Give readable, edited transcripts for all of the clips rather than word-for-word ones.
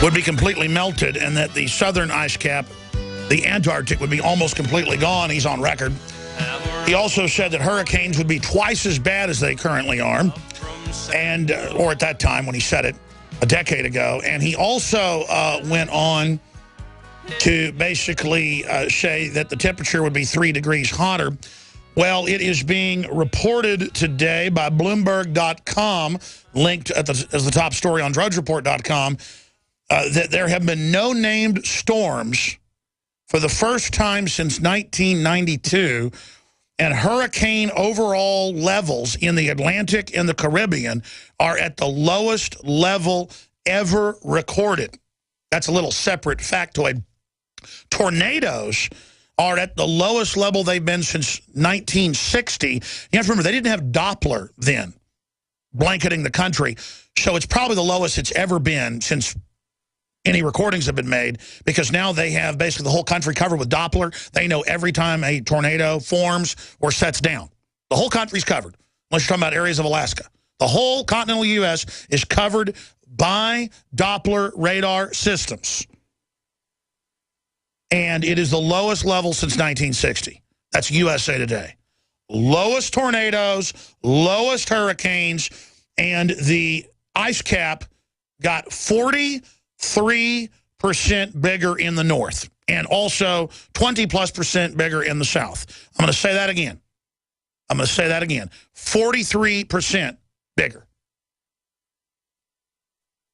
would be completely melted, and that the southern ice cap, the Antarctic, would be almost completely gone. He's on record. He also said that hurricanes would be twice as bad as they currently are, and or at that time when he said it a decade ago. And he also went on to basically say that the temperature would be 3 degrees hotter. Well, it is being reported today by Bloomberg.com, linked as the top story on DrudgeReport.com, that there have been no named storms for the first time since 1992, and hurricane overall levels in the Atlantic and the Caribbean are at the lowest level ever recorded. That's a little separate factoid. Tornadoes are at the lowest level they've been since 1960. You have to remember, they didn't have Doppler then, blanketing the country. So it's probably the lowest it's ever been since any recordings have been made, because now they have basically the whole country covered with Doppler. They know every time a tornado forms or sets down. The whole country's covered, unless you're talking about areas of Alaska. The whole continental U.S. is covered by Doppler radar systems. And it is the lowest level since 1960. That's USA Today. Lowest tornadoes, lowest hurricanes, and the ice cap got 43% bigger in the north, and also 20+% bigger in the south. I'm going to say that again. 43% bigger.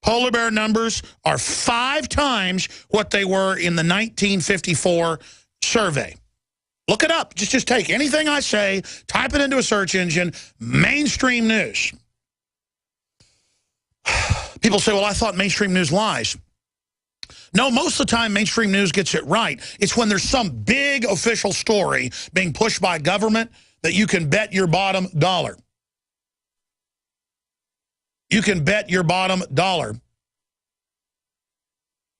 Polar bear numbers are 5 times what they were in the 1954 survey. Look it up. Just take anything I say, type it into a search engine, mainstream news. People say, well, I thought mainstream news lies. No, most of the time mainstream news gets it right. It's when there's some big official story being pushed by government that you can bet your bottom dollar. You can bet your bottom dollar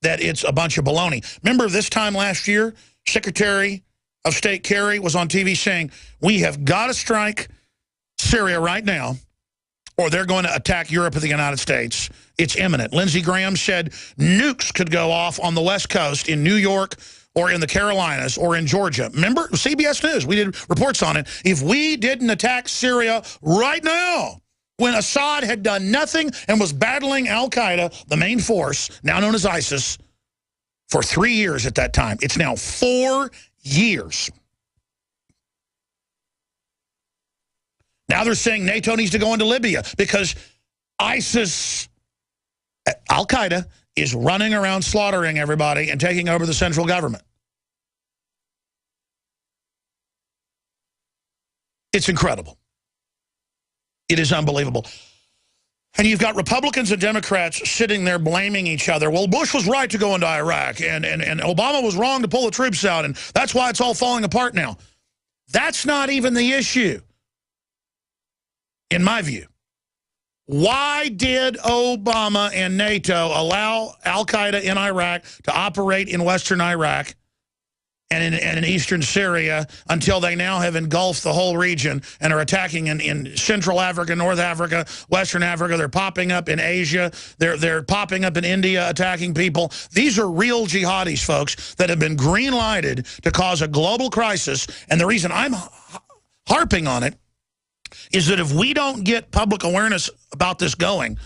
that it's a bunch of baloney. Remember this time last year, Secretary of State Kerry was on TV saying, we have got to strike Syria right now, or they're going to attack Europe and the United States. It's imminent. Lindsey Graham said nukes could go off on the West Coast in New York or in the Carolinas or in Georgia. Remember, CBS News, we did reports on it. If we didn't attack Syria right now, when Assad had done nothing and was battling al-Qaeda, the main force, now known as ISIS, for 3 years at that time. It's now 4 years. Now they're saying NATO needs to go into Libya because ISIS, al-Qaeda, is running around slaughtering everybody and taking over the central government. It's incredible. It is unbelievable. And you've got Republicans and Democrats sitting there blaming each other. Well, Bush was right to go into Iraq, and Obama was wrong to pull the troops out, and that's why it's all falling apart now. That's not even the issue, in my view. Why did Obama and NATO allow al-Qaeda in Iraq to operate in western Iraq and in eastern Syria until they now have engulfed the whole region and are attacking in Central Africa, North Africa, Western Africa? They're popping up in Asia. They're popping up in India, attacking people. These are real jihadis, folks, that have been green-lighted to cause a global crisis. And the reason I'm harping on it is that if we don't get public awareness about this going,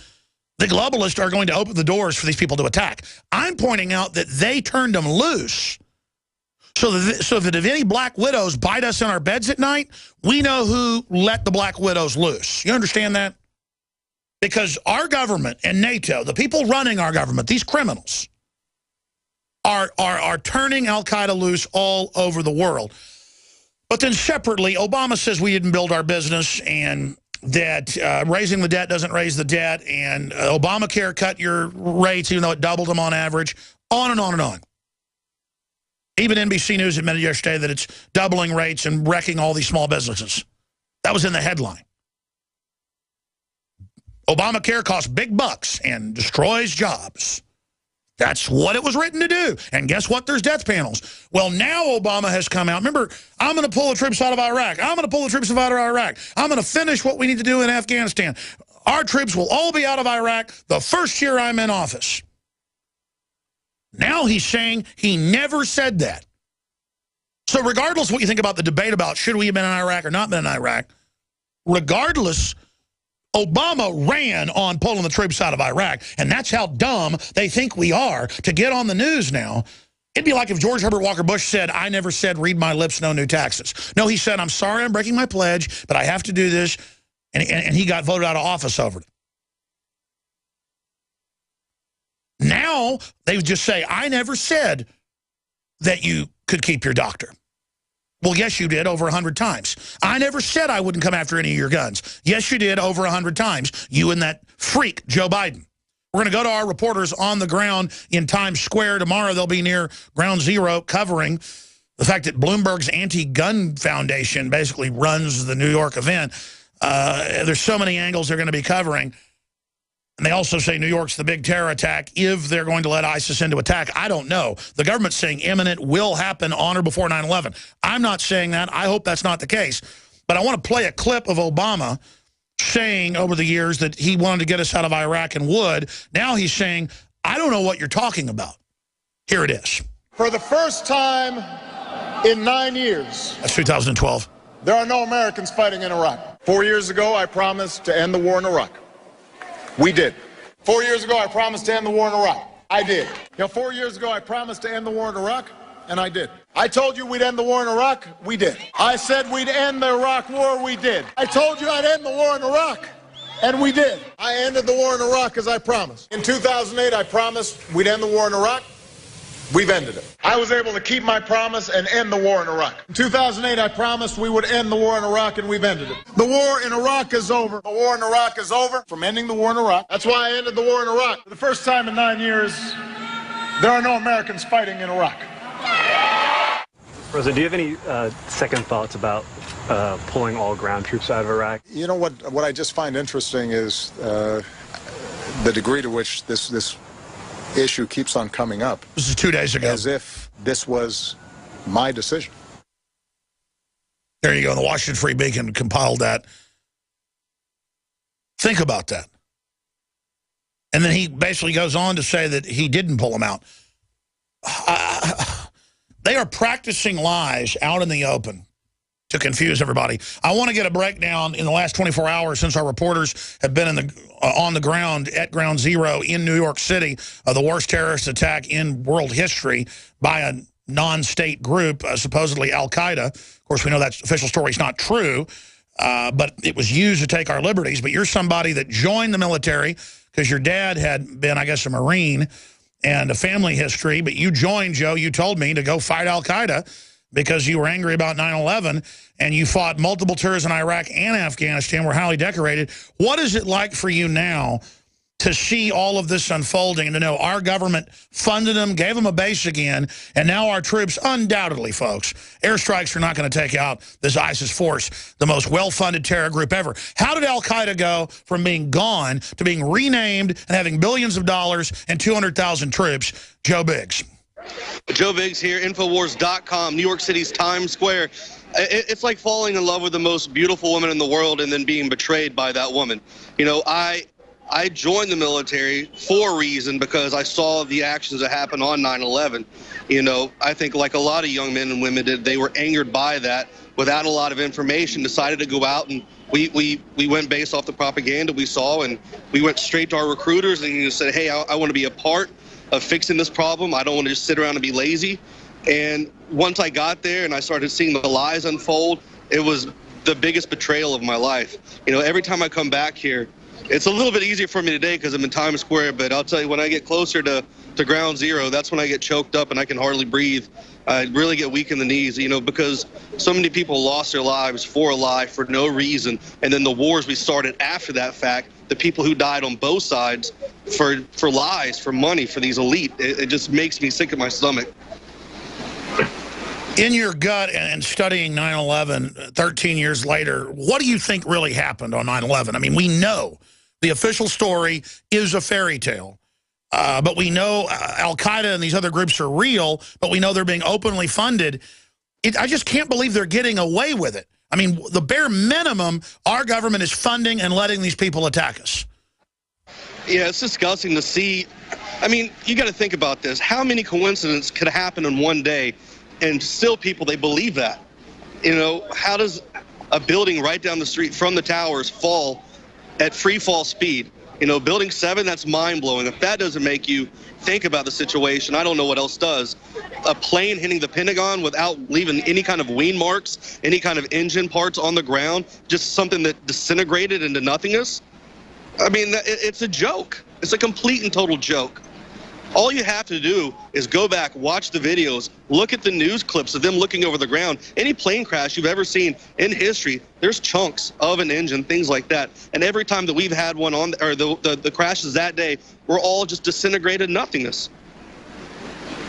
the globalists are going to open the doors for these people to attack. I'm pointing out that they turned them loose so that if any black widows bite us in our beds at night, we know who let the black widows loose. You understand that? Because our government and NATO, the people running our government, these criminals, are turning al-Qaeda loose all over the world. But then separately, Obama says we didn't build our business, and that raising the debt doesn't raise the debt, and Obamacare cut your rates even though it doubled them on average, on and on and on. Even NBC News admitted yesterday that it's doubling rates and wrecking all these small businesses. That was in the headline. Obamacare costs big bucks and destroys jobs. That's what it was written to do. And guess what? There's death panels. Well, now Obama has come out. Remember, I'm going to pull the troops out of Iraq. I'm going to pull the troops out of Iraq. I'm going to finish what we need to do in Afghanistan. Our troops will all be out of Iraq the first year I'm in office. Now he's saying he never said that. So regardless of what you think about the debate about should we have been in Iraq or not been in Iraq, regardless, Obama ran on pulling the troops out of Iraq, and that's how dumb they think we are to get on the news now. It'd be like if George Herbert Walker Bush said, I never said read my lips, no new taxes. No, he said, I'm sorry I'm breaking my pledge, but I have to do this, and he got voted out of office over it. Now they would just say, I never said that you could keep your doctor. Well, yes, you did over 100 times. I never said I wouldn't come after any of your guns. Yes, you did over 100 times, you and that freak, Joe Biden. We're going to go to our reporters on the ground in Times Square. Tomorrow they'll be near Ground Zero covering the fact that Bloomberg's anti-gun foundation basically runs the New York event. There's so many angles they're going to be covering. And they also say New York's the big terror attack if they're going to let ISIS into attack. I don't know. The government's saying imminent, will happen on or before 9/11. I'm not saying that. I hope that's not the case. But I want to play a clip of Obama saying over the years that he wanted to get us out of Iraq and would. Now he's saying, I don't know what you're talking about. Here it is. For the first time in 9 years. That's 2012. There are no Americans fighting in Iraq. 4 years ago, I promised to end the war in Iraq. We did. 4 years ago, I promised to end the war in Iraq. I did. 4 years ago, I promised to end the war in Iraq, and I did. I told you we'd end the war in Iraq. We did. I said we'd end the Iraq war. We did. I told you I'd end the war in Iraq, and we did. I ended the war in Iraq as I promised. In 2008, I promised we'd end the war in Iraq. We've ended it. I was able to keep my promise and end the war in Iraq. In 2008, I promised we would end the war in Iraq, and we've ended it. The war in Iraq is over. The war in Iraq is over from ending the war in Iraq. That's why I ended the war in Iraq. For the first time in 9 years, there are no Americans fighting in Iraq. President, do you have any second thoughts about pulling all ground troops out of Iraq? You know what I just find interesting is the degree to which this issue keeps on coming up. This is 2 days ago. As if this was my decision. There you go. The Washington Free Beacon compiled that. Think about that. And then he basically goes on to say that he didn't pull them out. They are practicing lies out in the open to confuse everybody. I want to get a breakdown in the last 24 hours since our reporters have been on the ground at Ground Zero in New York City, the worst terrorist attack in world history by a non-state group, supposedly Al-Qaeda. Of course, we know that official story is not true, but it was used to take our liberties. But you're somebody that joined the military because your dad had been, I guess, a Marine and a family history, but you joined, Joe, you told me, to go fight Al-Qaeda because you were angry about 9/11, and you fought multiple tours in Iraq and Afghanistan, were highly decorated. What is it like for you now to see all of this unfolding and to know our government funded them, gave them a base again, and now our troops, undoubtedly, folks, airstrikes are not going to take out this ISIS force, the most well-funded terror group ever. How did Al-Qaeda go from being gone to being renamed and having billions of dollars and 200,000 troops? Joe Biggs. Joe Biggs here, Infowars.com, New York City's Times Square. It's like falling in love with the most beautiful woman in the world and then being betrayed by that woman. You know, I joined the military for a reason, because I saw the actions that happened on 9/11. You know, I think like a lot of young men and women did, they were angered by that without a lot of information, decided to go out, and we went based off the propaganda we saw, and we went straight to our recruiters and said, hey, I want to be a part of fixing this problem. I don't want to just sit around and be lazy. And once I got there and I started seeing the lies unfold, it was the biggest betrayal of my life. You know, every time I come back here, it's a little bit easier for me today because I'm in Times Square, but I'll tell you, when I get closer to Ground Zero, that's when I get choked up and I can hardly breathe. I really get weak in the knees, you know, because so many people lost their lives for a lie for no reason. And then the wars we started after that fact, the people who died on both sides for lies, for money, for these elite, it just makes me sick at my stomach. In your gut and studying 9/11 13 years later, what do you think really happened on 9/11? I mean, we know the official story is a fairy tale, but we know Al-Qaeda and these other groups are real, but we know they're being openly funded. I just can't believe they're getting away with it. I mean, the bare minimum, our government is funding and letting these people attack us. Yeah, it's disgusting to see. I mean, you got to think about this. How many coincidences could happen in one day, and still people, they believe that? You know, how does a building right down the street from the towers fall at free fall speed? You know, building 7, that's mind-blowing. If that doesn't make you think about the situation, I don't know what else does. A plane hitting the Pentagon without leaving any kind of wing marks, any kind of engine parts on the ground, just something that disintegrated into nothingness. I mean, it's a joke. It's a complete and total joke. All you have to do is go back, watch the videos, look at the news clips of them looking over the ground. Any plane crash you've ever seen in history, there's chunks of an engine, things like that. And every time that we've had one on, or the crashes that day, we're all just disintegrated nothingness.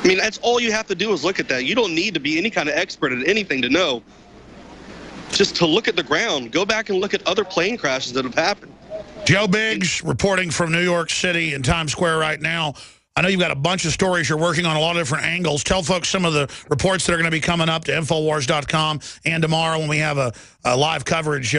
I mean, that's all you have to do is look at that. You don't need to be any kind of expert at anything to know. Just to look at the ground, go back and look at other plane crashes that have happened. Joe Biggs reporting from New York City in Times Square right now. I know you've got a bunch of stories you're working on, a lot of different angles. Tell folks some of the reports that are going to be coming up to Infowars.com and tomorrow when we have a live coverage